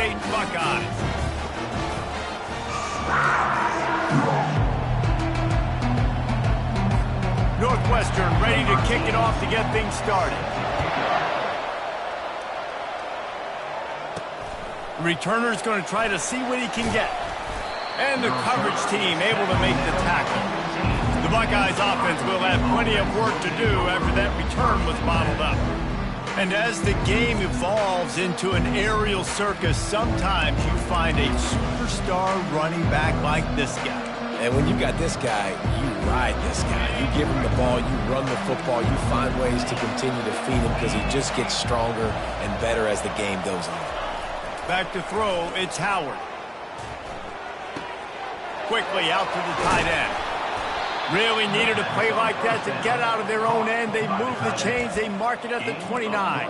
State Buckeyes. Northwestern ready to kick it off to get things started. The returner's going to try to see what he can get. And the coverage team able to make the tackle. The Buckeyes offense will have plenty of work to do after that return was bottled up. And as the game evolves into an aerial circus, sometimes you find a superstar running back like this guy. And when you got this guy, you ride this guy. You give him the ball, you run the football, you find ways to continue to feed him because he just gets stronger and better as the game goes on. Back to throw, it's Howard. Quickly out to the tight end. Really needed a play like that to get out of their own end. They move the chains, they mark it at the 29.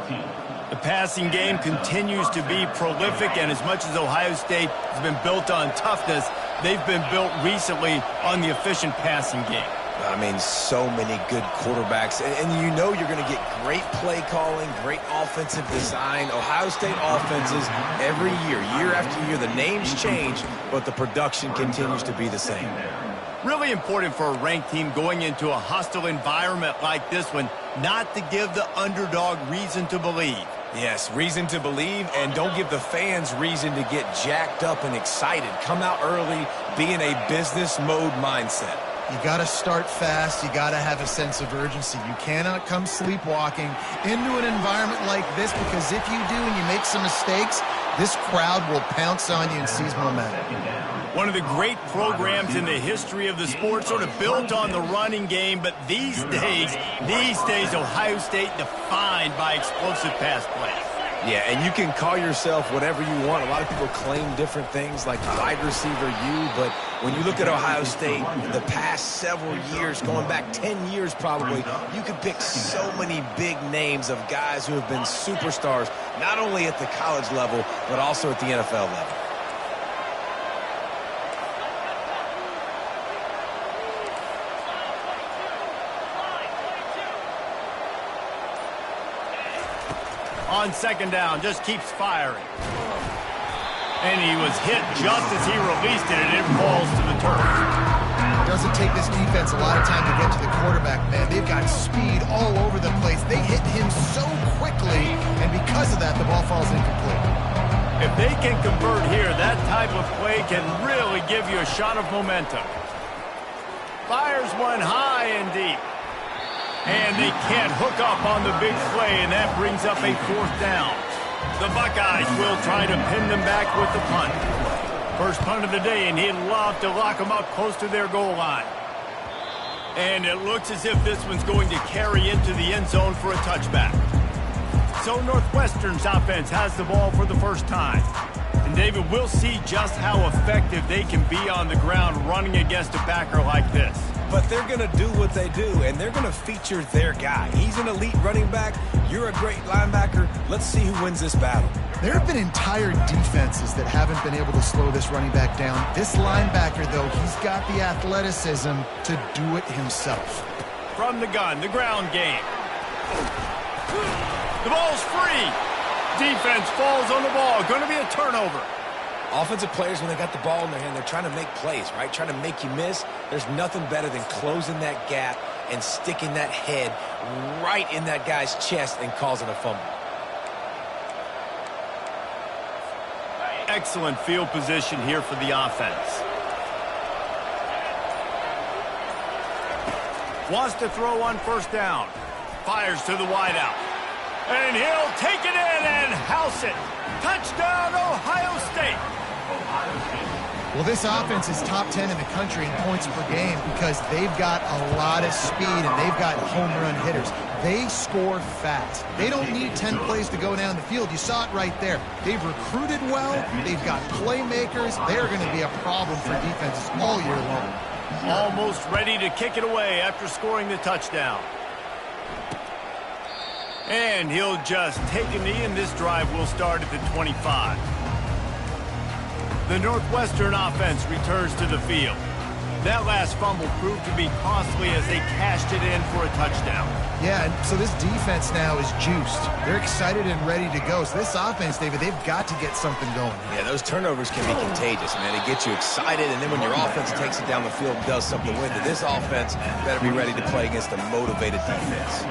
The passing game continues to be prolific, and as much as Ohio State has been built on toughness, they've been built recently on the efficient passing game. I mean, so many good quarterbacks, and you know you're going to get great play calling, great offensive design. Ohio State offenses every year after year, the names change, but the production continues to be the same. Really important for a ranked team going into a hostile environment like this one, not to give the underdog reason to believe. Yes, reason to believe, and don't give the fans reason to get jacked up and excited. Come out early, be in a business mode mindset. You got to start fast. You got to have a sense of urgency. You cannot come sleepwalking into an environment like this, because if you do and you make some mistakes, this crowd will pounce on you and seize momentum. One of the great programs in the history of the sport, sort of built on the running game, but these days, Ohio State defined by explosive pass plays. Yeah, and you can call yourself whatever you want. A lot of people claim different things like wide receiver U, but when you look at Ohio State, the past several years, going back 10 years probably, you could pick so many big names of guys who have been superstars, not only at the college level, but also at the NFL level. On second down, just keeps firing. And he was hit just as he released it, and it falls to the turf. It doesn't take this defense a lot of time to get to the quarterback, man. They've got speed all over the place. They hit him so quickly, and because of that, the ball falls incomplete. If they can convert here, that type of play can really give you a shot of momentum. Fires one high and deep. And they can't hook up on the big play, and that brings up a fourth down. The Buckeyes will try to pin them back with the punt. First punt of the day, and he'd love to lock them up close to their goal line. And it looks as if this one's going to carry into the end zone for a touchback. So Northwestern's offense has the ball for the first time. And David, we'll see just how effective they can be on the ground running against a backer like this. But they're going to do what they do, and they're going to feature their guy. He's an elite running back. You're a great linebacker. Let's see who wins this battle. There have been entire defenses that haven't been able to slow this running back down. This linebacker, though, he's got the athleticism to do it himself. From the gun, the ground game. The ball's free. Defense falls on the ball. Going to be a turnover. Offensive players, when they got the ball in their hand, they're trying to make plays, right? Trying to make you miss. There's nothing better than closing that gap and sticking that head right in that guy's chest and causing a fumble. Excellent field position here for the offense. Wants to throw on first down. Fires to the wideout. And he'll take it in and house it. Touchdown, Ohio State. Well, this offense is top 10 in the country in points per game because they've got a lot of speed and they've got home run hitters. They score fast. They don't need 10 plays to go down the field. You saw it right there. They've recruited well. They've got playmakers. They are going to be a problem for defenses all year long. Almost ready to kick it away after scoring the touchdown. And he'll just take a knee, and this drive will start at the 25. The Northwestern offense returns to the field. That last fumble proved to be costly as they cashed it in for a touchdown. Yeah, and so this defense now is juiced. They're excited and ready to go. So this offense, David, they've got to get something going. Yeah, those turnovers can be contagious, man. They get you excited, and then when your offense takes it down the field and does something with it, this offense better be ready to play against a motivated defense.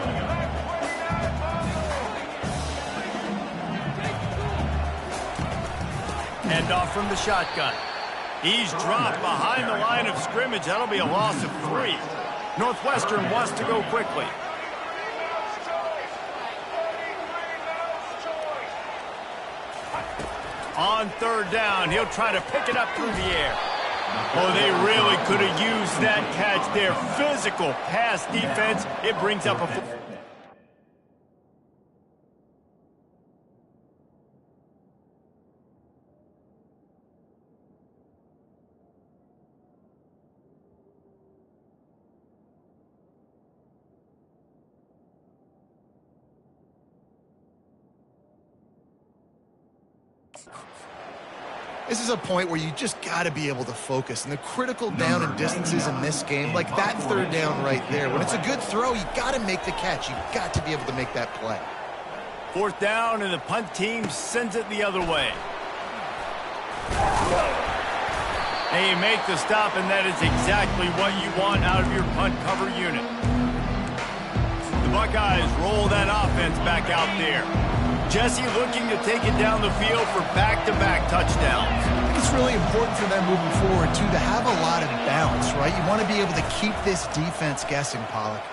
Hand off from the shotgun. He's dropped behind the line of scrimmage. That'll be a loss of 3. Northwestern wants to go quickly. On 3rd down, he'll try to pick it up through the air. Oh, they really could have used that catch there. Physical pass defense. It brings up a... This is a point where you just got to be able to focus. And the critical down and distances in this game, like that 3rd down right there, when it's a good throw, you got to make the catch. You got to be able to make that play. 4th down, and the punt team sends it the other way. They make the stop, and that is exactly what you want out of your punt cover unit. The Buckeyes roll that offense back out there. Jesse looking to take it down the field for back-to-back touchdowns. I think it's really important for them moving forward, too, to have a lot of balance, right? You want to be able to keep this defense guessing, Pollock.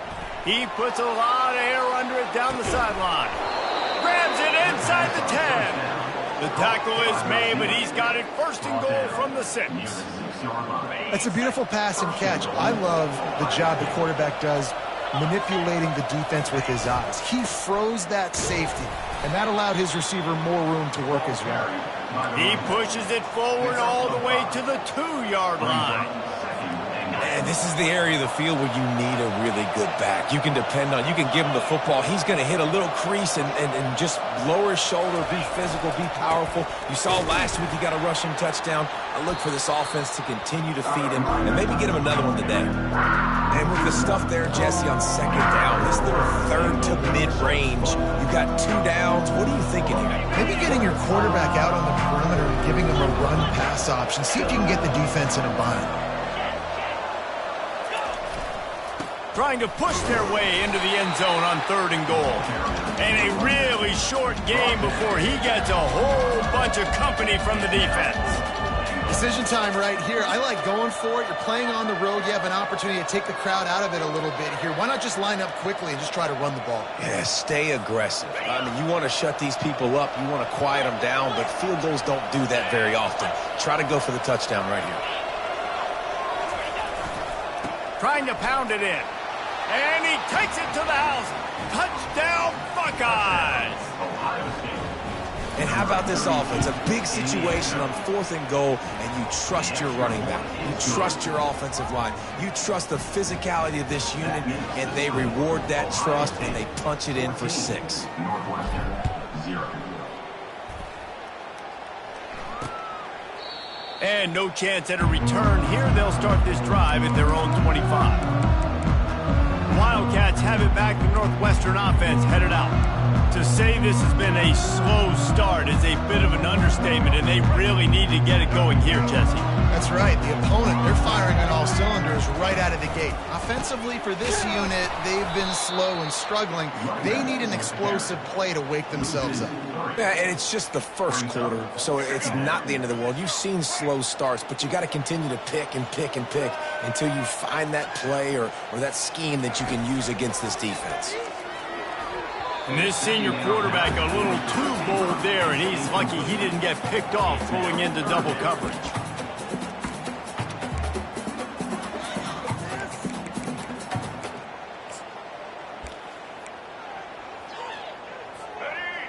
He puts a lot of air under it down the sideline. Grabs it inside the 10. The tackle is made, but he's got it 1st and goal from the 6. That's a beautiful pass and catch. I love the job the quarterback does manipulating the defense with his eyes. He froze that safety, and that allowed his receiver more room to work his route. He pushes it forward all the way to the 2-yard line. And this is the area of the field where you need a really good back. You can depend on, you can give him the football. He's going to hit a little crease and just lower his shoulder, be physical, be powerful. You saw last week he got a rushing touchdown. I look for this offense to continue to feed him and maybe get him another one today. And with the stuff there, Jesse, on 2nd down, this little 3rd to mid-range, you got 2 downs. What are you thinking here? Maybe getting your quarterback out on the perimeter and giving him a run-pass option. See if you can get the defense in a bind. Trying to push their way into the end zone on 3rd and goal. And a really short game before he gets a whole bunch of company from the defense. Decision time right here. I like going for it. You're playing on the road. You have an opportunity to take the crowd out of it a little bit here. Why not just line up quickly and just try to run the ball? Yeah, stay aggressive. I mean, you want to shut these people up. You want to quiet them down, but field goals don't do that very often. Try to go for the touchdown right here. Trying to pound it in. And he takes it to the house. Touchdown, Buckeyes! And how about this offense? A big situation on 4th and goal, and you trust your running back. You trust your offensive line. You trust the physicality of this unit, and they reward that trust, and they punch it in for 6. And no chance at a return here. They'll start this drive at their own 25. Wildcats have it back. The Northwestern offense headed out. To say this has been a slow start is a bit of an understatement, and they really need to get it going here, Jesse. That's right. The opponent, they're firing on all cylinders right out of the gate. Offensively, for this unit, they've been slow and struggling. They need an explosive play to wake themselves up. Yeah, and it's just the 1st quarter, so it's not the end of the world. You've seen slow starts, but you got to continue to pick and pick and pick until you find that play or that scheme that you can use against this defense. And this senior quarterback a little too bold there, and he's lucky he didn't get picked off going into double coverage.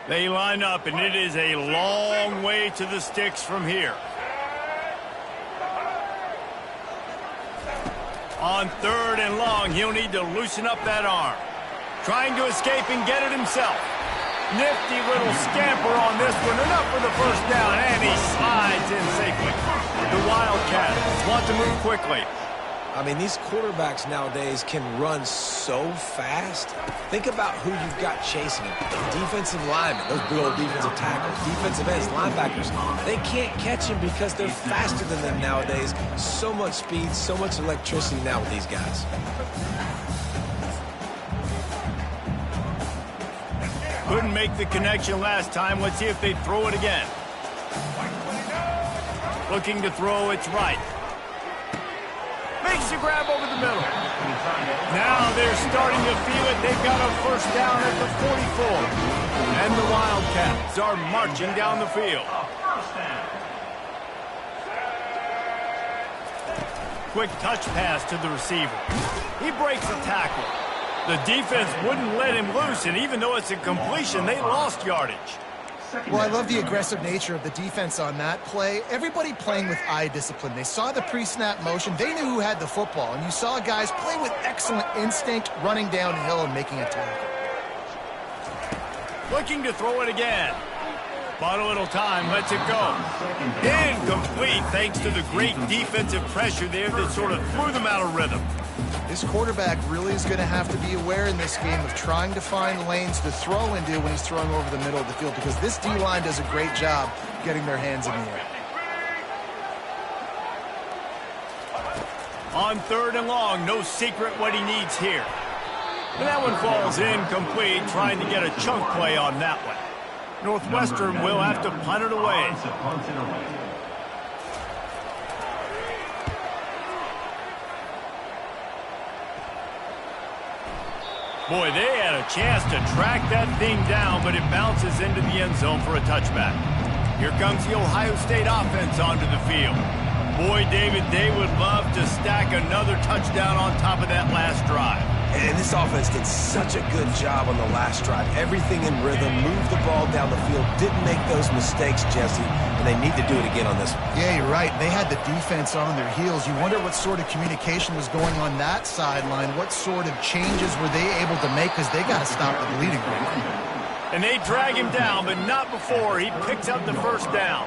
They line up, and it is a long way to the sticks from here. On 3rd and long, he'll need to loosen up that arm. Trying to escape and get it himself. Nifty little scamper on this one. Enough for the 1st down, and he slides in safely. The Wildcats want to move quickly. I mean, these quarterbacks nowadays can run so fast. Think about who you've got chasing them. Defensive linemen, those big old defensive tackles, defensive ends, linebackers. They can't catch him because they're faster than them nowadays. So much speed, so much electricity now with these guys. Couldn't make the connection last time. Let's see if they throw it again. Looking to throw, it's right. Makes the grab over the middle. Now they're starting to feel it. They've got a first down at the 44. And the Wildcats are marching down the field. Quick touch pass to the receiver. He breaks the tackle. The defense wouldn't let him loose, and even though it's a completion, they lost yardage. Well, I love the aggressive nature of the defense on that play. Everybody playing with eye discipline. They saw the pre-snap motion. They knew who had the football, and you saw guys play with excellent instinct, running downhill and making a tackle. Looking to throw it again. Bought a little time, lets it go. Incomplete thanks to the great defensive pressure there that sort of threw them out of rhythm. This quarterback really is going to have to be aware in this game of trying to find lanes to throw into when he's throwing over the middle of the field, because this D-line does a great job getting their hands in the air. On 3rd and long, no secret what he needs here. And that one falls incomplete, trying to get a chunk play on that one. Northwestern will have to punt it away. Boy, they had a chance to track that thing down, but it bounces into the end zone for a touchback. Here comes the Ohio State offense onto the field. Boy, David, they would love to stack another touchdown on top of that last drive. And this offense did such a good job on the last drive. Everything in rhythm, moved the ball down the field, didn't make those mistakes, Jesse, and they need to do it again on this one. Yeah, you're right. They had the defense on their heels. You wonder what sort of communication was going on that sideline. What sort of changes were they able to make, because they got to stop the bleeding. And they drag him down, but not before he picks up the first down.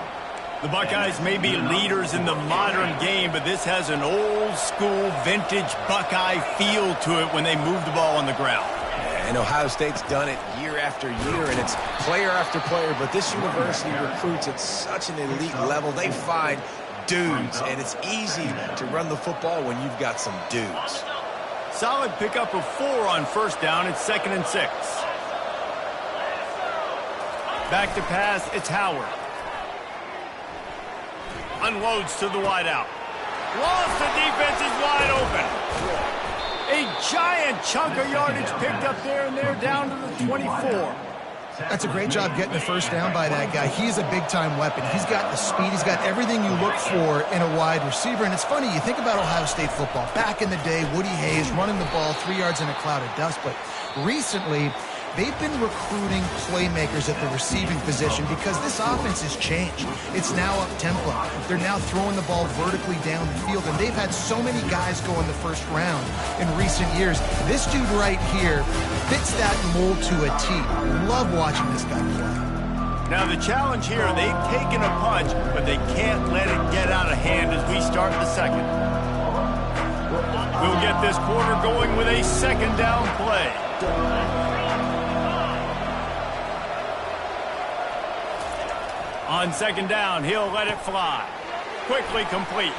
The Buckeyes may be leaders in the modern game, but this has an old-school, vintage Buckeye feel to it when they move the ball on the ground. And Ohio State's done it year after year, and it's player after player, but this university recruits at such an elite level. They find dudes, and it's easy to run the football when you've got some dudes. Solid pickup of 4 on first down. It's 2nd and 6. Back to pass, it's Howard. Unloads to the wideout. Lost, the defense is wide open. A giant chunk of yardage picked up there, and they're down to the 24. That's a great job getting the first down by that guy. He's a big-time weapon. He's got the speed. He's got everything you look for in a wide receiver. And it's funny, you think about Ohio State football. Back in the day, Woody Hayes running the ball 3 yards in a cloud of dust. But recently, they've been recruiting playmakers at the receiving position because this offense has changed. It's now up-tempo. They're now throwing the ball vertically down the field, and they've had so many guys go in the first round in recent years. This dude right here fits that mold to a T. Love watching this guy play. Now the challenge here, they've taken a punch, but they can't let it get out of hand as we start the second. We'll get this quarter going with a 2nd down play. On 2nd down, he'll let it fly. Quickly complete.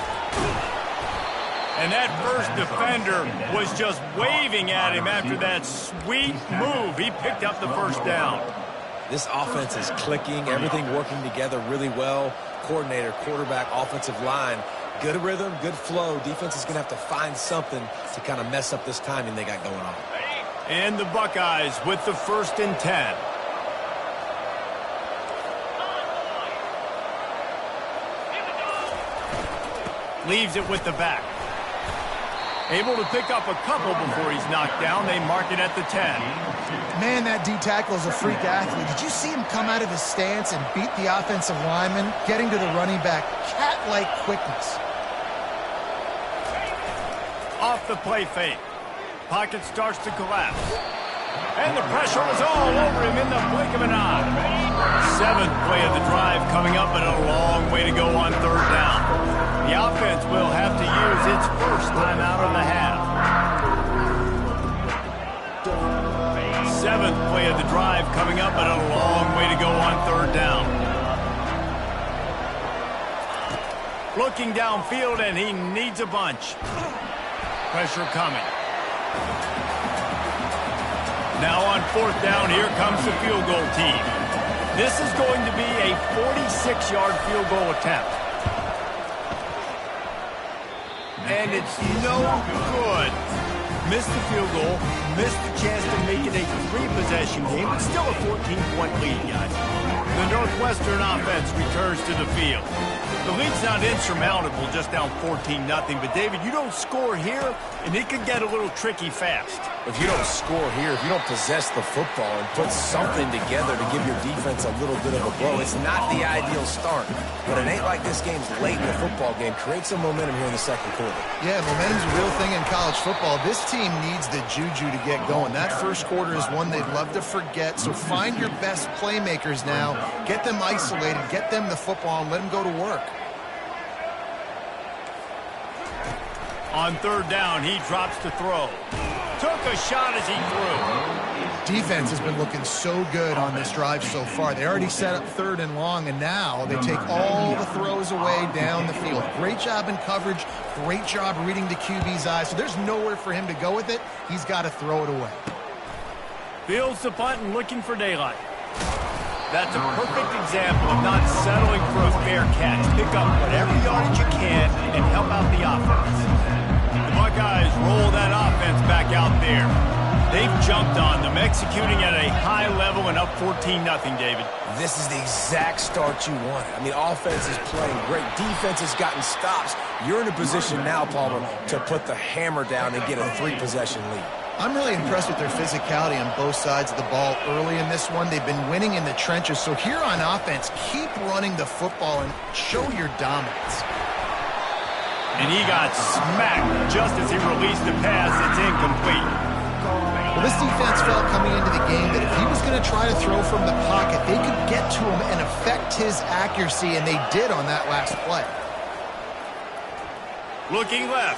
And that first defender was just waving at him after that sweet move. He picked up the first down. This offense is clicking, everything working together really well. Coordinator, quarterback, offensive line. Good rhythm, good flow. Defense is going to have to find something to kind of mess up this timing they got going on. And the Buckeyes with the 1st and 10. Leaves it with the back. Able to pick up a couple before he's knocked down. They mark it at the 10. Man, that D-tackle is a freak athlete. Did you see him come out of his stance and beat the offensive lineman, getting to the running back? Cat-like quickness. Off the play fake. Pocket starts to collapse. And the pressure was all over him in the blink of an eye. 7th play of the drive coming up, and a long way to go on 3rd down. The offense will have to use its first timeout of the half. 7th play of the drive coming up, but a long way to go on 3rd down. Looking downfield, and he needs a bunch. Pressure coming. Now on 4th down, here comes the field goal team. This is going to be a 46-yard field goal attempt. And it's no good. Missed the field goal, missed the chance to make it a 3-possession game, but still a 14-point lead, guys. The Northwestern offense returns to the field. The lead's not insurmountable, just down 14-0, but David, you don't score here, and it could get a little tricky fast. If you don't score here, if you don't possess the football and put something together to give your defense a little bit of a blow, it's not the ideal start. But it ain't like this game's late in the football game. Create some momentum here in the 2nd quarter. Yeah, momentum's a real thing in college football. This team needs the juju to get going. That 1st quarter is one they'd love to forget, so find your best playmakers now. Get them isolated, get them the football, and let them go to work. On 3rd down, he drops to throw. Took a shot as he threw. Defense has been looking so good on this drive so far. They already set up 3rd and long, and now they take all the throws away down the field. Great job in coverage, great job reading the QB's eyes. So there's nowhere for him to go with it. He's got to throw it away. Fields the punt and looking for daylight. That's a perfect example of not settling for a fair catch. Pick up whatever yardage you can and help out the offense. The Buckeyes roll that offense back out there. They've jumped on them, executing at a high level and up 14-0, David. This is the exact start you wanted. I mean, offense is playing great. Defense has gotten stops. You're in a position now, Palmer, to put the hammer down and get a 3-possession lead. I'm really impressed with their physicality on both sides of the ball early in this one. They've been winning in the trenches. So here on offense, keep running the football and show your dominance. And he got smacked just as he released the pass. It's incomplete. Well, this defense felt coming into the game that if he was going to try to throw from the pocket, they could get to him and affect his accuracy, and they did on that last play. Looking left.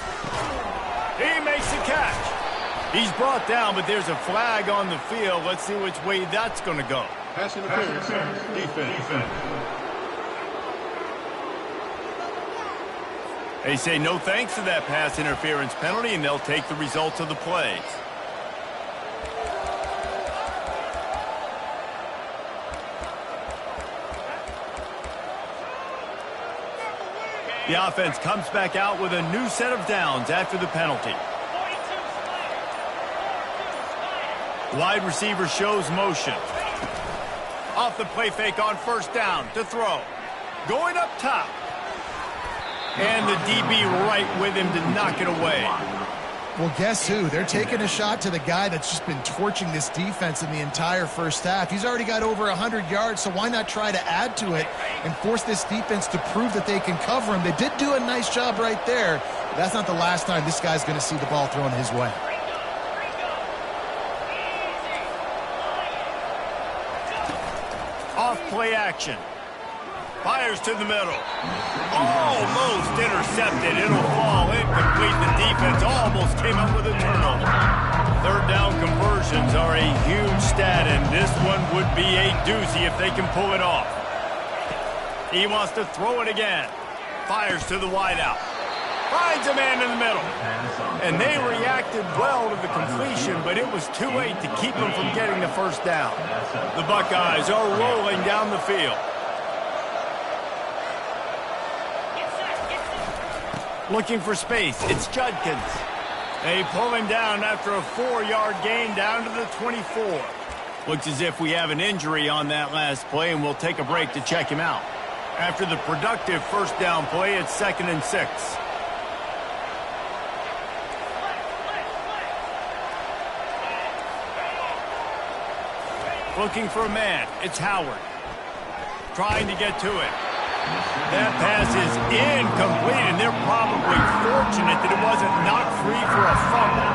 He makes the catch. He's brought down, but there's a flag on the field. Let's see which way that's going to go. Pass interference. Defense. They say no thanks to that pass interference penalty, and they'll take the results of the play. The offense comes back out with a new set of downs after the penalty. Wide receiver shows motion. Off the play fake on 1st down to throw. Going up top. And the DB right with him to knock it away. Well, guess who? They're taking a shot to the guy that's just been torching this defense in the entire 1st half. He's already got over 100 yards, so why not try to add to it and force this defense to prove that they can cover him? They did do a nice job right there. But that's not the last time this guy's going to see the ball thrown his way. Off play action. Fires to the middle. Almost intercepted. It'll fall incomplete. The defense almost came up with a turnover. 3rd down conversions are a huge stat, and this one would be a doozy if they can pull it off. He wants to throw it again. Fires to the wideout. Finds a man in the middle. And they reacted well to the completion, but it was too late to keep them from getting the 1st down. The Buckeyes are rolling down the field. Looking for space. It's Judkins. They pull him down after a 4-yard gain down to the 24. Looks as if we have an injury on that last play, and we'll take a break to check him out. After the productive 1st down play, it's 2nd and 6. Looking for a man. It's Howard. Trying to get to it. That pass is incomplete, and they're probably fortunate that it wasn't knocked free for a fumble.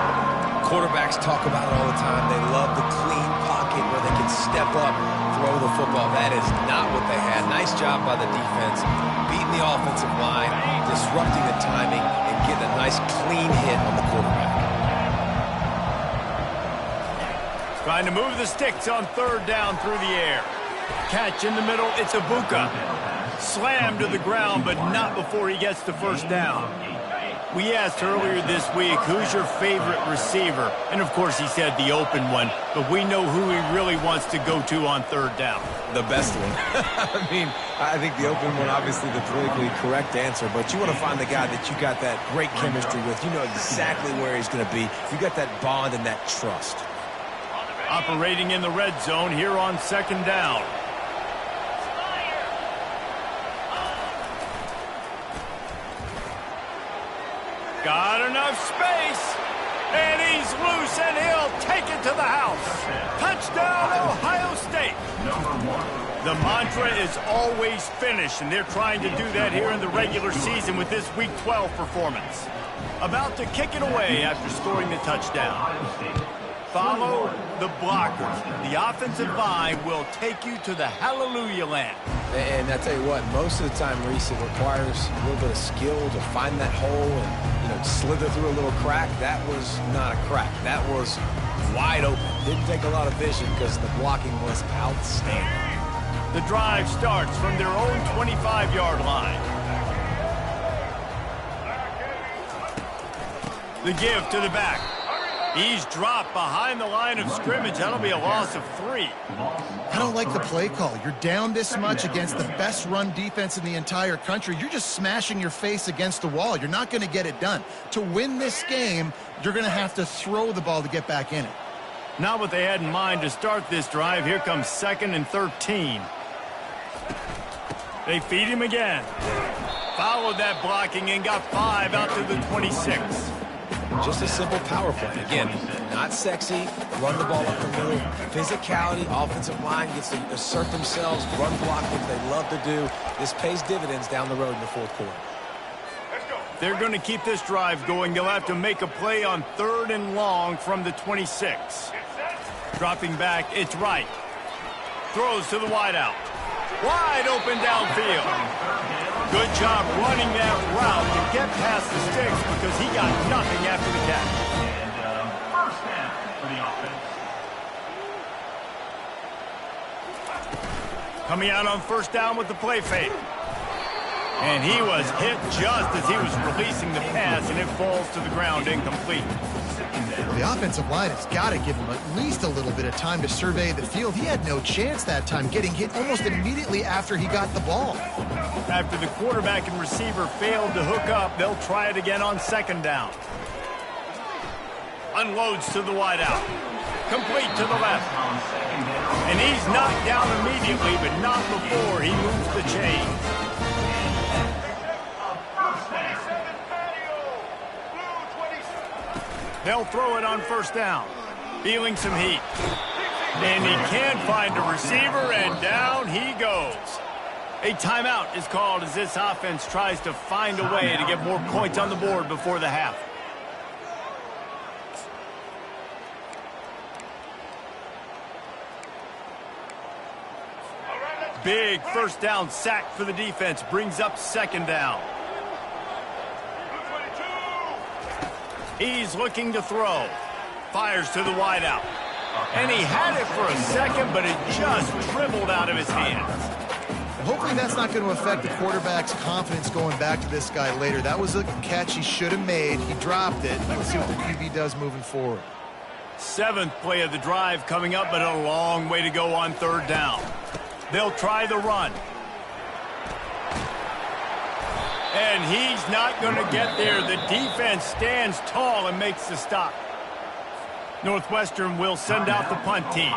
Quarterbacks talk about it all the time. They love the clean pocket where they can step up, throw the football. That is not what they had. Nice job by the defense, beating the offensive line, disrupting the timing and getting a nice clean hit on the quarterback. Trying to move the sticks on third down through the air. Catch in the middle, it's Ibuka. Slam to the ground, but not before he gets the first down. We asked earlier this week, who's your favorite receiver? And, of course, he said the open one, but we know who he really wants to go to on third down. The best one. I mean, I think the open one, obviously the politically correct answer, but you want to find the guy that you got that great chemistry with. You know exactly where he's going to be. You got that bond and that trust. Operating in the red zone here on second down. Got enough space, and he's loose, and he'll take it to the house. Touchdown, Ohio State. The mantra is always finish, and they're trying to do that here in the regular season with this Week 12 performance. About to kick it away after scoring the touchdown. Follow the blockers. The offensive line will take you to the hallelujah land. And I tell you what, most of the time, Reese, it requires a little bit of skill to find that hole and, slither through a little crack. That was not a crack. That was wide open. Didn't take a lot of vision because the blocking was outstanding. The drive starts from their own 25-yard line. The give to the back. He's dropped behind the line of scrimmage. That'll be a loss of 3. I don't like the play call. You're down this much against the best run defense in the entire country. You're just smashing your face against the wall. You're not going to get it done. To win this game, you're going to have to throw the ball to get back in it. Not what they had in mind to start this drive. Here comes 2nd and 13. They feed him again. Followed that blocking and got 5 out to the 26. Just a simple power play. Again, not sexy, run the ball up the middle. Physicality, offensive line gets to assert themselves, run block, what they love to do. This pays dividends down the road in the fourth quarter. They're going to keep this drive going. They'll have to make a play on 3rd and long from the 26. Dropping back, it's right. Throws to the wideout. Wide open downfield. Good job running that route to get past the sticks because he got nothing after the catch. And first down for the offense. Coming out on first down with the play fake. And he was hit just as he was releasing the pass, and it falls to the ground incomplete. The offensive line has got to give him at least a little bit of time to survey the field. He had no chance that time, getting hit almost immediately after he got the ball. After the quarterback and receiver failed to hook up, they'll try it again on 2nd down. Unloads to the wideout. Complete to the left. And he's knocked down immediately, but not before he moves the chain. They'll throw it on first down. Feeling some heat. And he can't find a receiver, and down he goes. A timeout is called as this offense tries to find a way to get more points on the board before the half. Big first down sack for the defense brings up 2nd down. He's looking to throw. Fires to the wideout. And he had it for a second, but it just dribbled out of his hands. Hopefully that's not going to affect the quarterback's confidence going back to this guy later. That was a catch he should have made. He dropped it. Let's see what the QB does moving forward. 7th play of the drive coming up, but a long way to go on 3rd down. They'll try the run. And he's not going to get there. The defense stands tall and makes the stop. Northwestern will send out the punt team.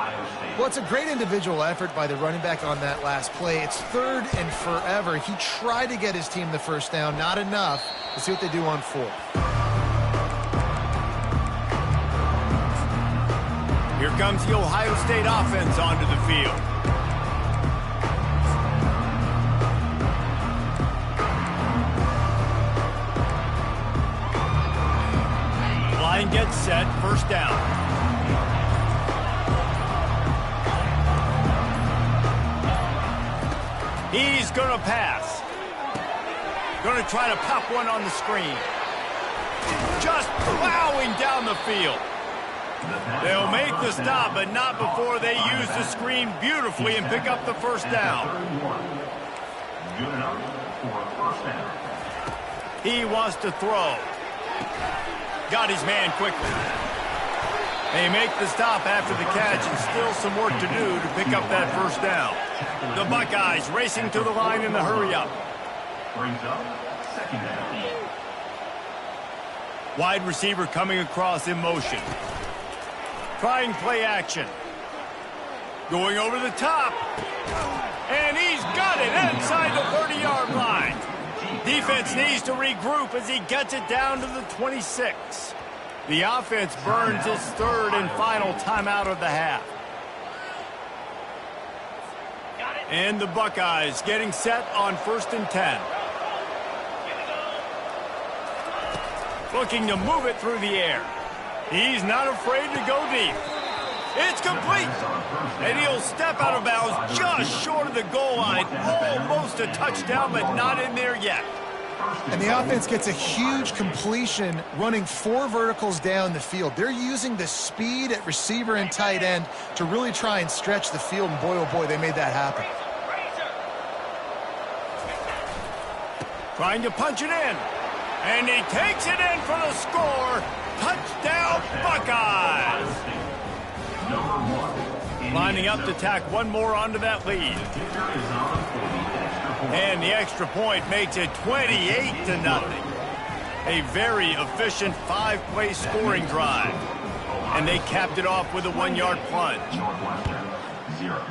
Well, it's a great individual effort by the running back on that last play. It's 3rd and forever. He tried to get his team the first down. Not enough. Let's see what they do on 4th. Here comes the Ohio State offense onto the field. Line gets set, first down. He's going to pass. Going to try to pop one on the screen. Just plowing down the field. They'll make the stop, but not before they use the screen beautifully and pick up the first down. Good enough for a first down. He wants to throw. Got his man quickly. They make the stop after the catch, and still some work to do to pick up that first down. The Buckeyes racing to the line in the hurry-up. Brings up second down. Wide receiver coming across in motion. Trying play action. Going over the top. And he's got it inside the 30-yard line. Defense needs to regroup as he gets it down to the 26. The offense burns its third and final timeout of the half. And the Buckeyes getting set on 1st and 10. Looking to move it through the air. He's not afraid to go deep. It's complete. And he'll step out of bounds just short of the goal line. Almost a touchdown, but not in there yet. And the offense gets a huge completion running 4 verticals down the field. They're using the speed at receiver and tight end to really try and stretch the field, and boy, oh boy, they made that happen. Trying to punch it in. And he takes it in for the score. Touchdown, Buckeyes! Lining up to tack one more onto that lead. And the extra point makes it 28-0. A very efficient 5-play scoring drive. And they capped it off with a 1-yard plunge. Northwestern, 0.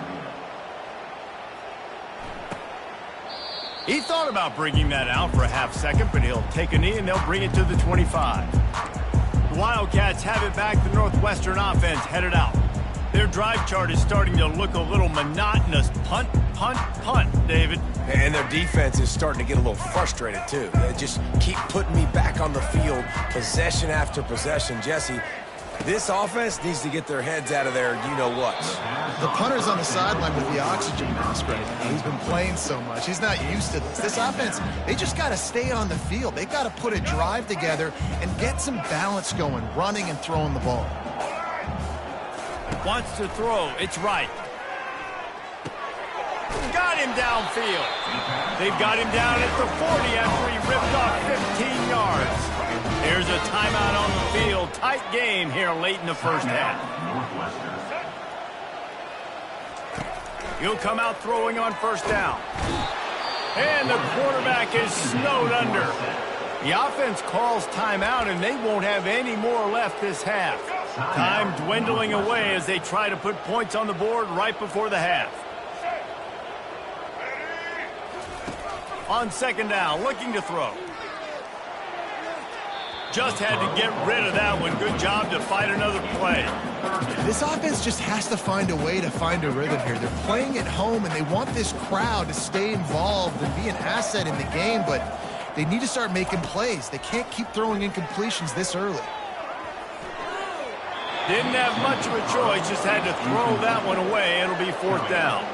He thought about bringing that out for a half second, but he'll take a knee and they'll bring it to the 25. The Wildcats have it back. The Northwestern offense headed out. Their drive chart is starting to look a little monotonous. Punt, punt, punt, David. And their defense is starting to get a little frustrated, too. They just keep putting me back on the field, possession after possession. Jesse, this offense needs to get their heads out of their you-know-whats. The punter's on the sideline with the oxygen mask right now. He's been playing so much. He's not used to this. This offense, they just got to stay on the field. They got to put a drive together and get some balance going, running and throwing the ball. Wants to throw. It's right. Got him downfield. They've got him down at the 40 after he ripped off 15 yards. Here's a timeout on the field. Tight game here late in the first half. He'll come out throwing on first down. And the quarterback is snowed under. The offense calls timeout, and they won't have any more left this half. Time dwindling away as they try to put points on the board right before the half. On second down, looking to throw. Just had to get rid of that one. Good job to fight another play. This offense just has to find a way to find a rhythm here. They're playing at home, and they want this crowd to stay involved and be an asset in the game, but they need to start making plays. They can't keep throwing incompletions this early. Didn't have much of a choice, just had to throw that one away. It'll be 4th down.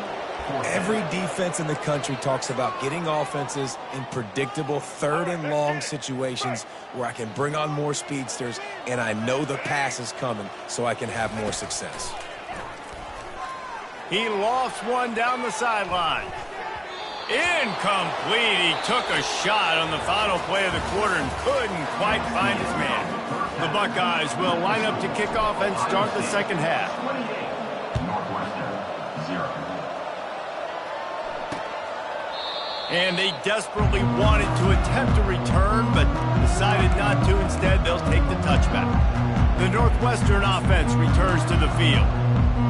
Every defense in the country talks about getting offenses in predictable 3rd and long situations where I can bring on more speedsters and I know the pass is coming so I can have more success. He lost one down the sideline. Incomplete. He took a shot on the final play of the quarter and couldn't quite find his man. The Buckeyes will line up to kick off and start the second half. Northwestern, 0. And they desperately wanted to attempt a return, but decided not to. Instead, they'll take the touchback. The Northwestern offense returns to the field.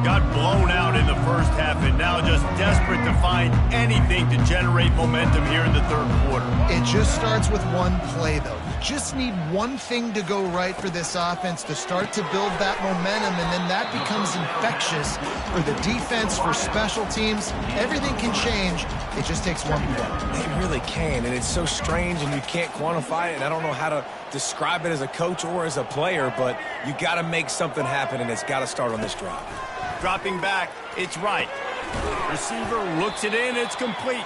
Got blown out in the first half and now just desperate to find anything to generate momentum here in the 3rd quarter. It just starts with one play, though. You just need one thing to go right for this offense to start to build that momentum, and then that becomes infectious for the defense, for special teams. Everything can change. It just takes one play. It really can, and it's so strange, and you can't quantify it, and I don't know how to describe it as a coach or as a player, but you got to make something happen, and it's got to start on this drive. Dropping back, it's right. Receiver looks it in. It's complete.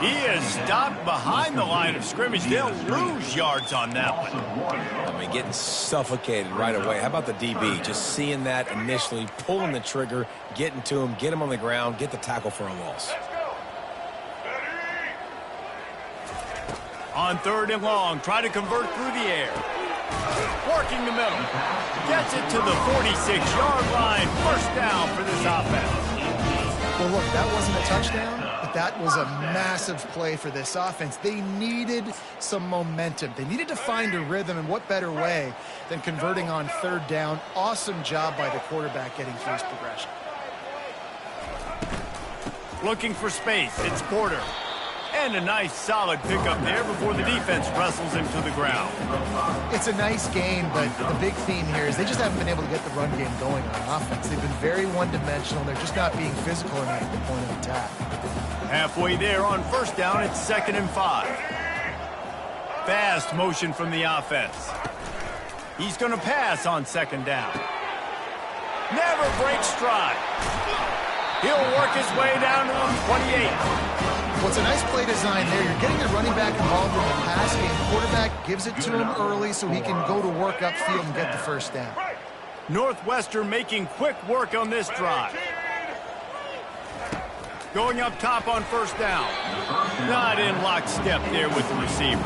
He is stopped behind the line of scrimmage. They'll lose yards on that one. I mean, getting suffocated right away. How about the DB? Just seeing that initially, pulling the trigger, getting to him, get him on the ground, get the tackle for a loss. On 3rd and long, try to convert through the air. Working the middle. Gets it to the 46-yard line. First down for this offense. Well, look, that wasn't a touchdown, but that was a massive play for this offense. They needed some momentum. They needed to find a rhythm, and what better way than converting on 3rd down. Awesome job by the quarterback getting through his progression. Looking for space. It's Porter. And a nice solid pickup there before the defense wrestles him to the ground. It's a nice game, but the big theme here is they just haven't been able to get the run game going on offense. They've been very one-dimensional. They're just not being physical enough at the point of attack. Halfway there on 1st down, it's 2nd and 5. Fast motion from the offense. He's going to pass on 2nd down. Never breaks stride. He'll work his way down to the 28. Well, it's a nice play design there. You're getting the running back involved in the pass game. Quarterback gives it to him early so he can go to work upfield and get the 1st down. Northwestern making quick work on this drive. Going up top on 1st down. Not in lockstep there with the receiver.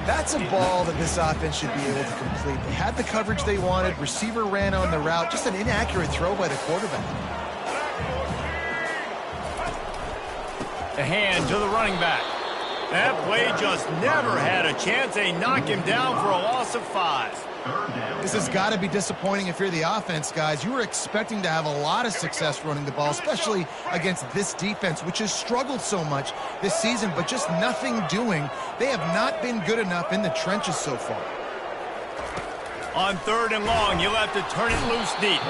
That's a ball that this offense should be able to complete. They had the coverage they wanted. Receiver ran on the route. Just an inaccurate throw by the quarterback. The hand to the running back. That play just never had a chance. They knock him down for a loss of 5. This has got to be disappointing if you're the offense, guys. You were expecting to have a lot of success running the ball, especially against this defense, which has struggled so much this season, but just nothing doing. They have not been good enough in the trenches so far. On 3rd and long, you'll have to turn it loose deep.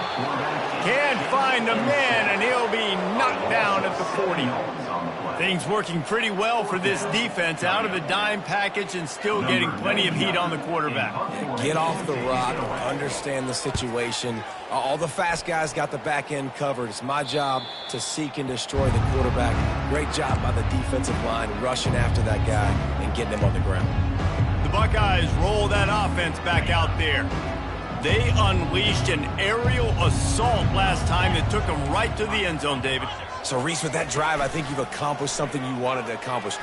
Can't find a man, and he'll be knocked down at the 40. Things working pretty well for this defense, out of the dime package and still getting plenty of heat on the quarterback. Get off the rock, understand the situation. All the fast guys got the back end covered. It's my job to seek and destroy the quarterback. Great job by the defensive line rushing after that guy and getting him on the ground. The Buckeyes roll that offense back out there. They unleashed an aerial assault last time that took them right to the end zone, David. So, Reese, with that drive, I think you've accomplished something you wanted to accomplish.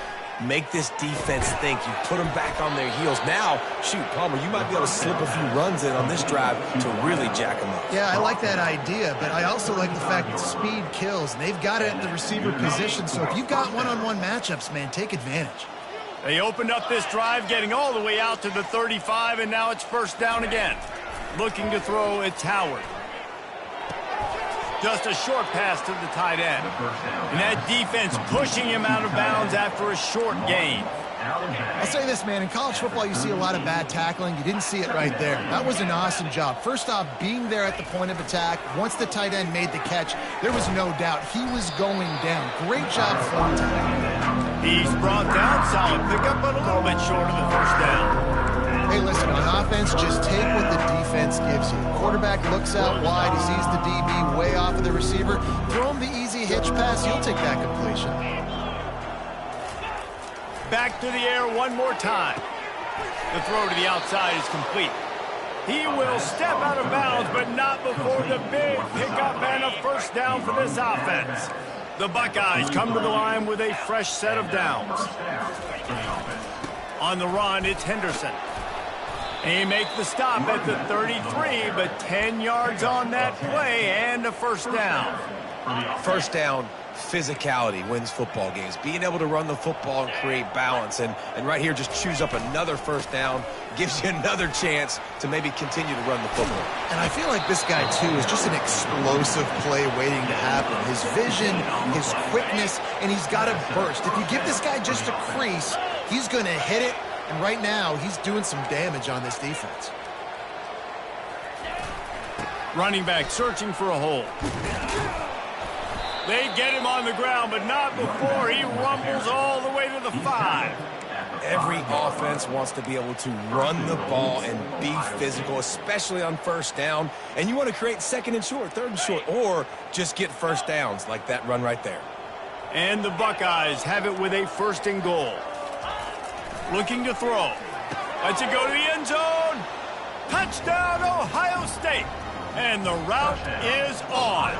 Make this defense think. You put them back on their heels. Now, shoot, Palmer, you might be able to slip a few runs in on this drive to really jack them up. Yeah, I like that idea, but I also like the fact that speed kills. And they've got it at the receiver position, so if you've got one-on-one matchups, man, take advantage. They opened up this drive, getting all the way out to the 35, and now it's 1st down again. Looking to throw, it's Howard. Just a short pass to the tight end. And that defense pushing him out of bounds after a short gain. I'll say this, man. In college football, you see a lot of bad tackling. You didn't see it right there. That was an awesome job. First off, being there at the point of attack. Once the tight end made the catch, there was no doubt he was going down. Great job form time. He's brought down, solid pickup, but a little bit short of the 1st down. Hey, listen, on offense, just take what the defense gives you. Quarterback looks out wide. He sees the DB way off of the receiver. Throw him the easy hitch pass. He'll take that completion. Back to the air one more time. The throw to the outside is complete. He will step out of bounds, but not before the big pickup and a 1st down for this offense. The Buckeyes come to the line with a fresh set of downs. On the run, it's Henderson. They make the stop at the 33, but 10 yards on that play and a 1st down. 1st down, physicality wins football games. Being able to run the football and create balance. And right here, just choose up another 1st down, gives you another chance to maybe continue to run the football. And I feel like this guy, too, is just an explosive play waiting to happen. His vision, his quickness, and he's got a burst. If you give this guy just a crease, he's going to hit it. And right now, he's doing some damage on this defense. Running back searching for a hole. They get him on the ground, but not before he rumbles all the way to the 5. Every offense wants to be able to run the ball and be physical, especially on first down. And you want to create second and short, third and short, or just get first downs like that run right there. And the Buckeyes have it with a 1st and goal. Looking to throw. Lets it go to the end zone. Touchdown, Ohio State. And the route is on.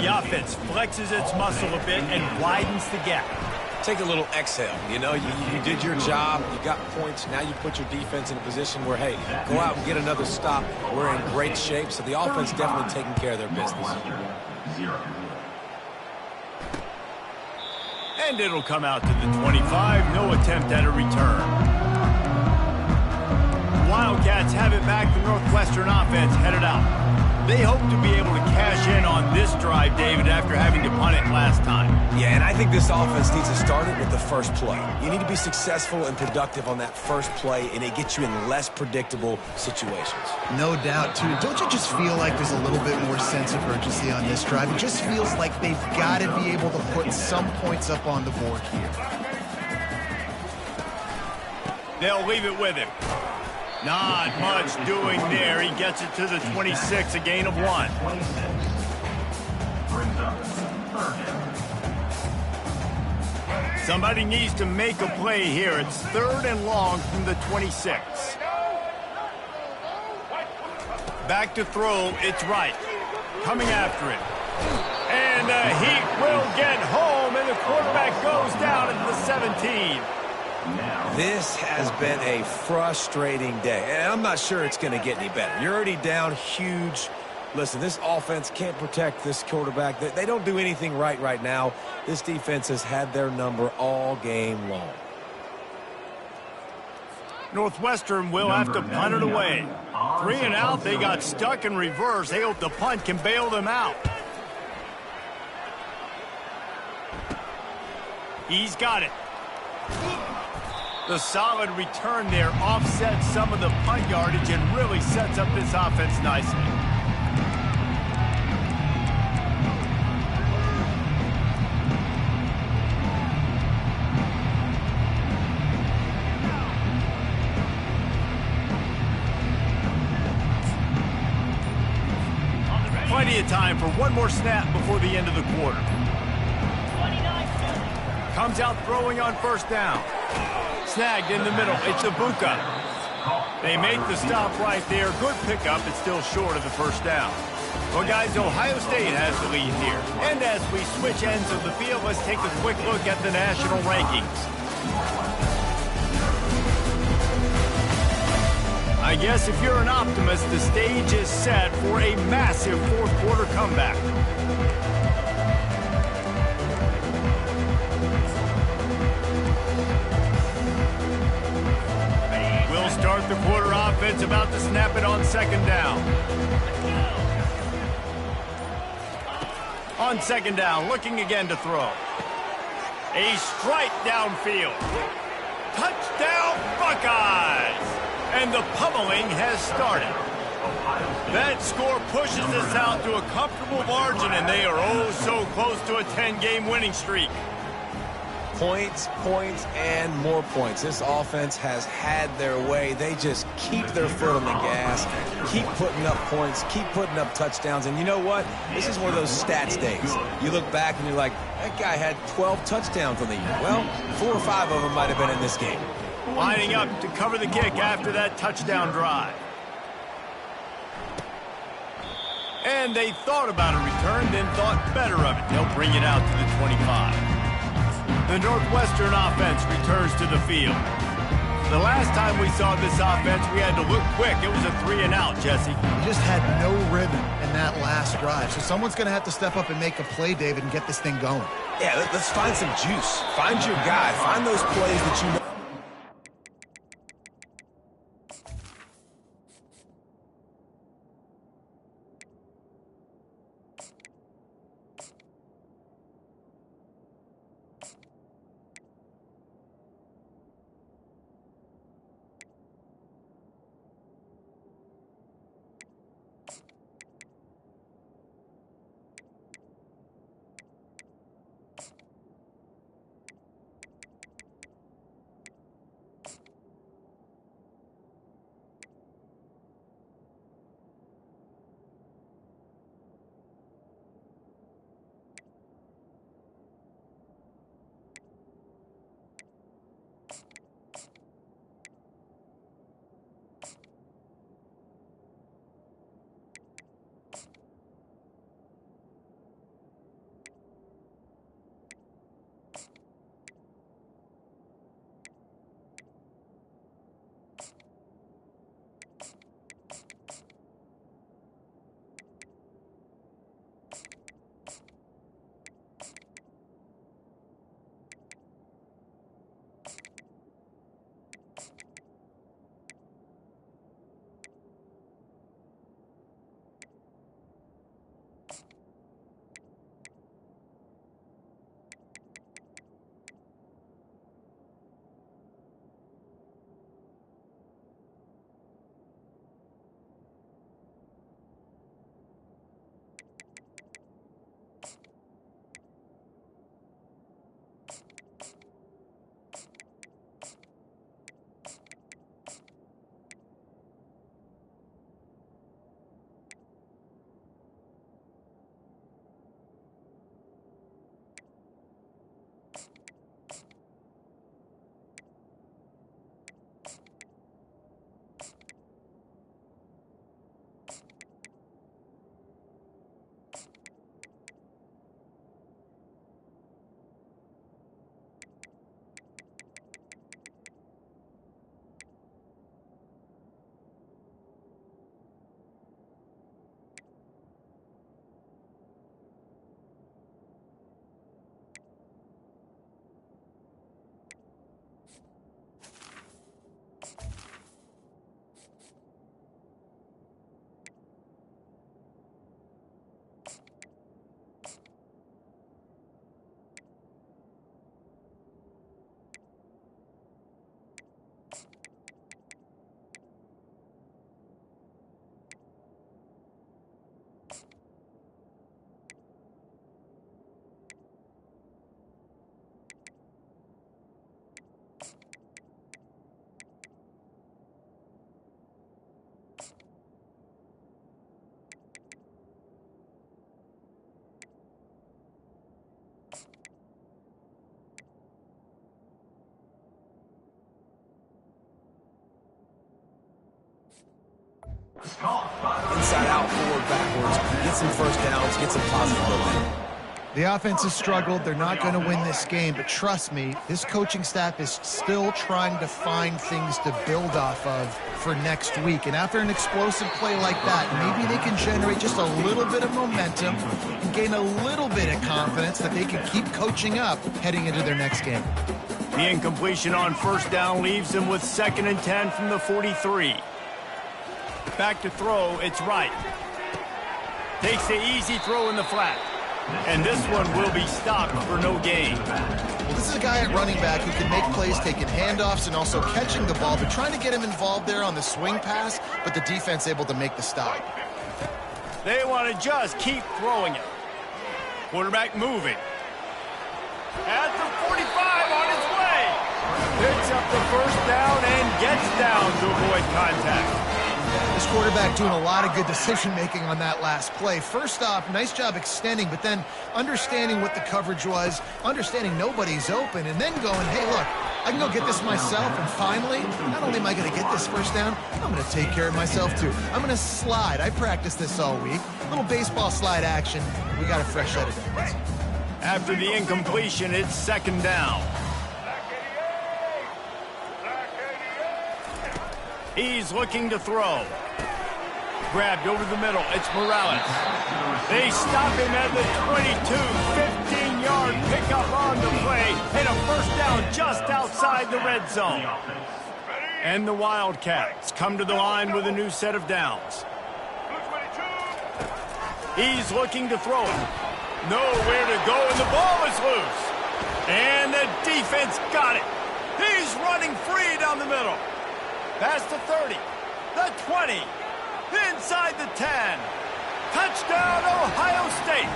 The offense flexes its muscle a bit and widens the gap. Take a little exhale. You know, you did your job. You got points. Now you put your defense in a position where, hey, go out and get another stop. We're in great shape, so the offense definitely taking care of their business. And it'll come out to the 25. No attempt at a return. Wildcats have it back. The Northwestern offense headed out. They hope to be able to cash in on this drive, David, after having to punt it last time. Yeah, and I think this offense needs to start it with the first play. You need to be successful and productive on that first play, and it gets you in less predictable situations. No doubt, too. Don't you just feel like there's a little bit more sense of urgency on this drive? It just feels like they've got to be able to put some points up on the board here. They'll leave it with him. Not much doing there. He gets it to the 26, a gain of 1. Somebody needs to make a play here. It's 3rd and long from the 26. Back to throw. It's right. Coming after it. And the Heat will get home, and the quarterback goes down at the 17. This has been a frustrating day, and I'm not sure it's going to get any better. You're already down huge. Listen, this offense can't protect this quarterback. They don't do anything right now. This defense has had their number all game long. Northwestern will have to punt it away. 3 and out. They got stuck in reverse. They hope the punt can bail them out. He's got it. The solid return there offsets some of the punt yardage and really sets up this offense nicely. Plenty of time for one more snap before the end of the quarter. Comes out throwing on 1st down. Snagged in the middle. It's Ibuka. They make the stop right there. Good pickup. It's still short of the 1st down. Well, guys, Ohio State has the lead here. And as we switch ends of the field, let's take a quick look at the national rankings. I guess if you're an optimist, the stage is set for a massive 4th quarter comeback. Start the quarter offense, about to snap it on 2nd down. On 2nd down, looking again to throw. A strike downfield. Touchdown, Buckeyes! And the pummeling has started. That score pushes us out to a comfortable margin, and they are oh so close to a 10-game winning streak. Points, and more points. This offense has had their way. They just keep their foot on the gas, keep putting up points, keep putting up touchdowns. And you know what? This is one of those stats days. You look back and you're like, that guy had 12 touchdowns on the year. Well, 4 or 5 of them might have been in this game. Lining up to cover the kick after that touchdown drive. And they thought about a return, then thought better of it. They'll bring it out to the 25. The Northwestern offense returns to the field. The last time we saw this offense, we had to look quick. It was a 3 and out, Jesse. We just had no rhythm in that last drive. So someone's going to have to step up and make a play, David, and get this thing going. Yeah, let's find some juice. Find your guy. Find those plays that you know. Inside out, forward, backwards. Get some first downs, get some positive momentum. The offense has struggled. They're not going to win this game, but trust me, this coaching staff is still trying to find things to build off of for next week. And after an explosive play like that, maybe they can generate just a little bit of momentum and gain a little bit of confidence that they can keep coaching up heading into their next game. The incompletion on first down leaves them with 2nd and 10 from the 43. Back to throw, it's right. Takes the easy throw in the flat. And this one will be stopped for no gain. Well, this is a guy at running back who can make plays taking handoffs and also catching the ball. They're trying to get him involved there on the swing pass, but the defense able to make the stop. They want to just keep throwing it. Quarterback moving. At the 45 on his way. Picks up the first down and gets down to avoid contact. This quarterback doing a lot of good decision-making on that last play. First off, nice job extending, but then understanding what the coverage was, understanding nobody's open, and then going, hey, look, I can go get this myself, and finally, not only am I going to get this first down, I'm going to take care of myself, too. I'm going to slide. I practiced this all week. A little baseball slide action. We got a fresh set of downs. After the incompletion, it's 2nd down. He's looking to throw. Grabbed over the middle. It's Morales. They stop him at the 22. 15-yard pickup on the play. And a first down just outside the red zone. And the Wildcats come to the line with a new set of downs. He's looking to throw it. Nowhere to go, and the ball is loose. And the defense got it. He's running free down the middle. Past the 30, the 20, inside the 10. Touchdown, Ohio State.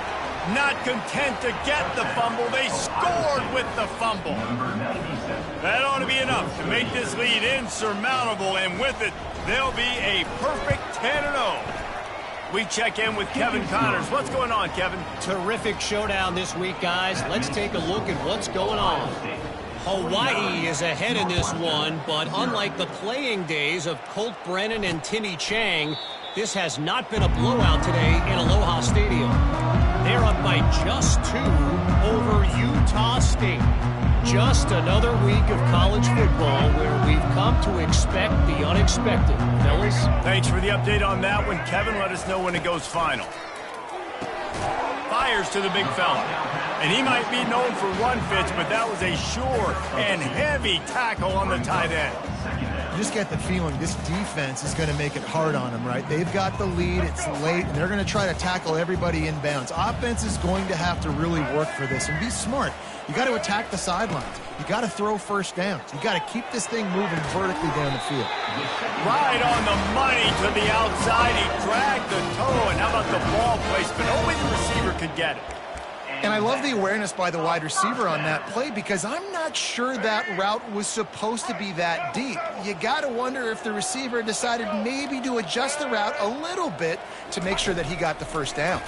Not content to get the fumble, they scored with the fumble. That ought to be enough to make this lead insurmountable, and with it, they'll be a perfect 10-0. We check in with Kevin Connors. What's going on, Kevin? Terrific showdown this week, guys. Let's take a look at what's going on. Hawaii is ahead in this one, but unlike the playing days of Colt Brennan and Timmy Chang, this has not been a blowout today in Aloha Stadium. They're up by just 2 over Utah State. Just another week of college football where we've come to expect the unexpected. Fellas? Thanks for the update on that one, Kevin. Let us know when it goes final. Fires to the big fella. And he might be known for run fits, but that was a sure and heavy tackle on the tight end. You just get the feeling this defense is going to make it hard on them, right? They've got the lead, it's late, and they're going to try to tackle everybody inbounds. Offense is going to have to really work for this and be smart. You got to attack the sidelines. You got to throw first downs. You got to keep this thing moving vertically down the field. Right on the money to the outside. He dragged the toe, and how about the ball placement? Only the receiver could get it. And I love the awareness by the wide receiver on that play because I'm not sure that route was supposed to be that deep. You got to wonder if the receiver decided maybe to adjust the route a little bit to make sure that he got the first down.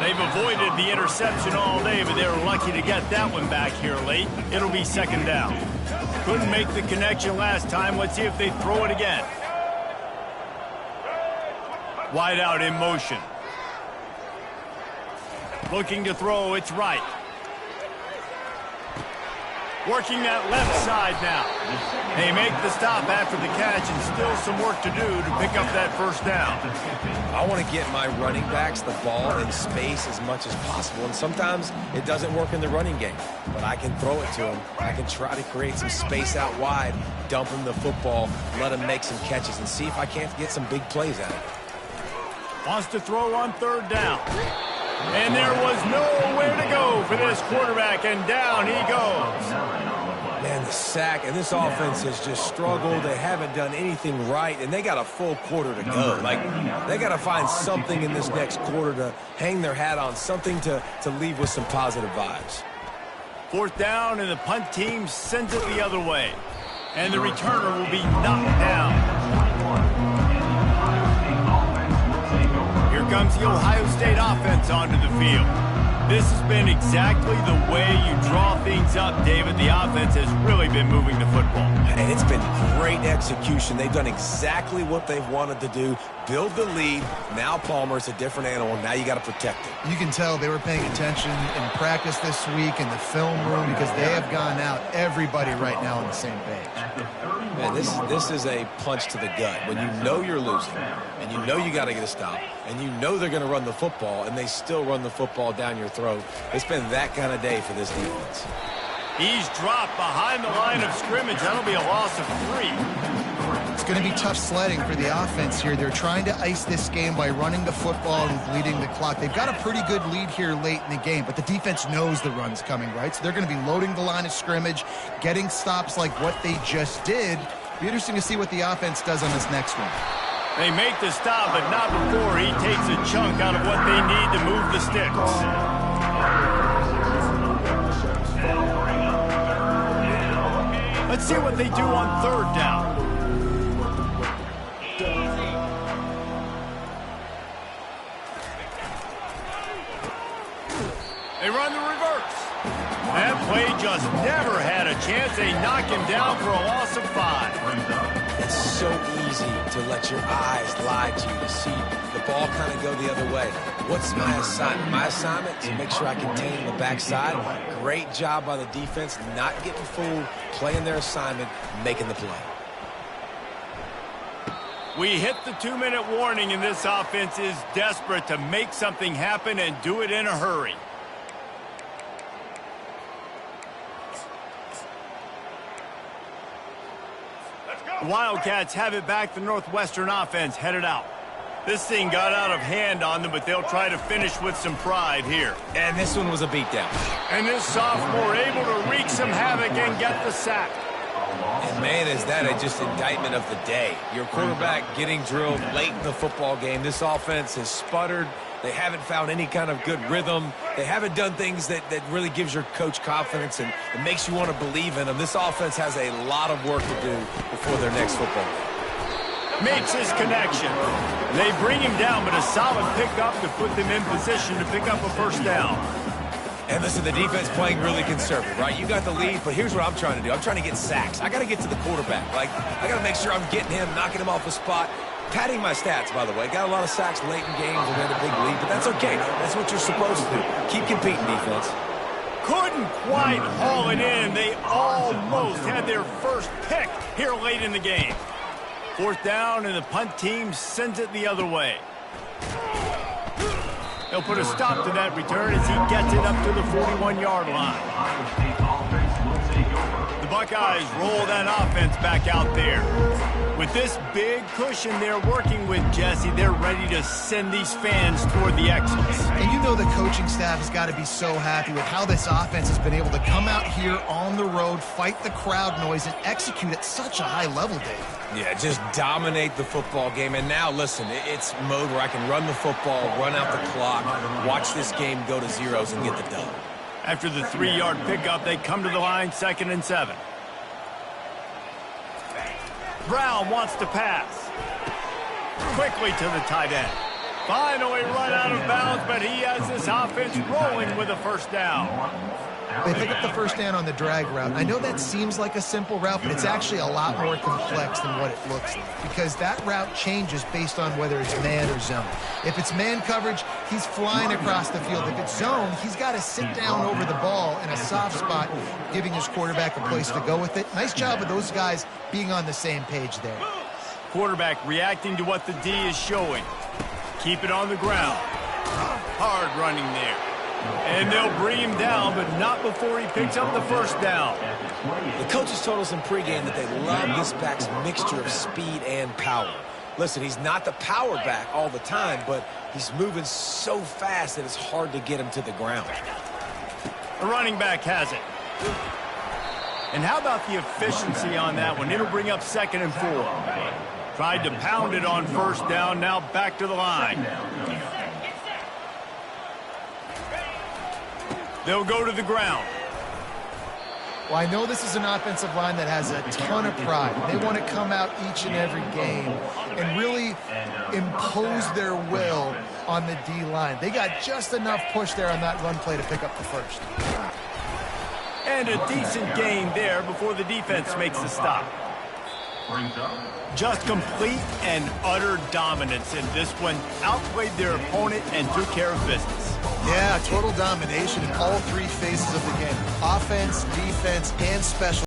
They've avoided the interception all day, but they were lucky to get that one back here late. It'll be 2nd down. Couldn't make the connection last time. Let's see if they throw it again. Wide out in motion. Looking to throw, it's right. Working that left side now. They make the stop after the catch, and still some work to do to pick up that first down. I want to get my running backs the ball in space as much as possible, and sometimes it doesn't work in the running game, but I can throw it to them. I can try to create some space out wide, dump them the football, let them make some catches, and see if I can't get some big plays out of it. Wants to throw on 3rd down. And there was nowhere to go for this quarterback, and down he goes. Man, the sack, and this offense has just struggled. They haven't done anything right, and they got a full quarter to go. Like, they got to find something in this next quarter to hang their hat on, something to leave with some positive vibes. 4th down, and the punt team sends it the other way. And the returner will be knocked down. Here comes the Ohio State offense onto the field. This has been exactly the way you draw things up, David. The offense has really been moving the football. And it's been great execution. They've done exactly what they've wanted to do. Build the lead. Now Palmer's a different animal. Now you got to protect it. You can tell they were paying attention in practice this week in the film room because they have gone out, everybody right now on the same page. Man, this is a punch to the gut. When you know you're losing, and you know you got to get a stop, and you know they're going to run the football, and they still run the football down your throat. It's been that kind of day for this defense. He's dropped behind the line of scrimmage. That'll be a loss of 3. It's going to be tough sledding for the offense here. They're trying to ice this game by running the football and bleeding the clock. They've got a pretty good lead here late in the game, but the defense knows the run's coming, right? So they're going to be loading the line of scrimmage, getting stops like what they just did. Be interesting to see what the offense does on this next one. They make the stop, but not before he takes a chunk out of what they need to move the sticks. Let's see what they do on 3rd down. They run the reverse. That play just never had a chance. They knock him down for a loss of 5. It's so easy to let your eyes lie to you, to see the ball kind of go the other way. What's my assignment? My assignment is to make sure I contain the backside. Great job by the defense, not getting fooled, playing their assignment, making the play. We hit the 2-minute warning, and this offense is desperate to make something happen and do it in a hurry. The Wildcats have it back. The Northwestern offense headed out. This thing got out of hand on them, but they'll try to finish with some pride here. And this one was a beatdown. And this sophomore able to wreak some havoc and get the sack. And man, is that just indictment of the day. Your quarterback getting drilled late in the football game. This offense has sputtered. They haven't found any kind of good rhythm. They haven't done things that really gives your coach confidence and makes you want to believe in them. This offense has a lot of work to do before their next football game. Makes his connection. They bring him down, but a solid pickup to put them in position to pick up a 1st down. And listen, the defense playing really conservative, right? You got the lead, but here's what I'm trying to do. I'm trying to get sacks. I got to get to the quarterback. I got to make sure I'm getting him, knocking him off the spot. Padding my stats, by the way. Got a lot of sacks late in games and had a big lead, but that's okay. That's what you're supposed to do. Keep competing, defense. Couldn't quite haul it in. They almost had their first pick here late in the game. 4th down, and the punt team sends it the other way. They'll put a stop to that return as he gets it up to the 41-yard line. The Buckeyes roll that offense back out there. With this big cushion they're working with, Jesse, they're ready to send these fans toward the exits. And you know the coaching staff has got to be so happy with how this offense has been able to come out here on the road, fight the crowd noise, and execute at such a high level, Dave. Yeah, just dominate the football game. And now, listen, it's mode where I can run the football, run out the clock, watch this game go to zeros and get the dub. After the 3-yard pickup, they come to the line, 2nd and 7. Brown wants to pass. Quickly to the tight end. Finally run out of bounds, but he has this offense rolling with a 1st down. They pick up the 1st down on the drag route. I know that seems like a simple route, but it's actually a lot more complex than what it looks like because that route changes based on whether it's man or zone. If it's man coverage, he's flying across the field. If it's zone, he's got to sit down over the ball in a soft spot, giving his quarterback a place to go with it. Nice job of those guys being on the same page there. Quarterback reacting to what the D is showing. Keep it on the ground. Hard running there. And they'll bring him down, but not before he picks up the 1st down. The coaches told us in pregame that they love this back's mixture of speed and power. Listen, he's not the power back all the time, but he's moving so fast that it's hard to get him to the ground. The running back has it. And how about the efficiency on that one? It'll bring up 2nd and 4. Tried to pound it on 1st down, now back to the line. They'll go to the ground. Well, I know this is an offensive line that has a ton of pride. They want to come out each and every game and really impose their will on the D-line. They got just enough push there on that run play to pick up the first. And a decent gain there before the defense makes the stop. Just complete and utter dominance in this one. Outplayed their opponent and took care of business. Yeah, total domination in all three phases of the game. Offense, defense, and special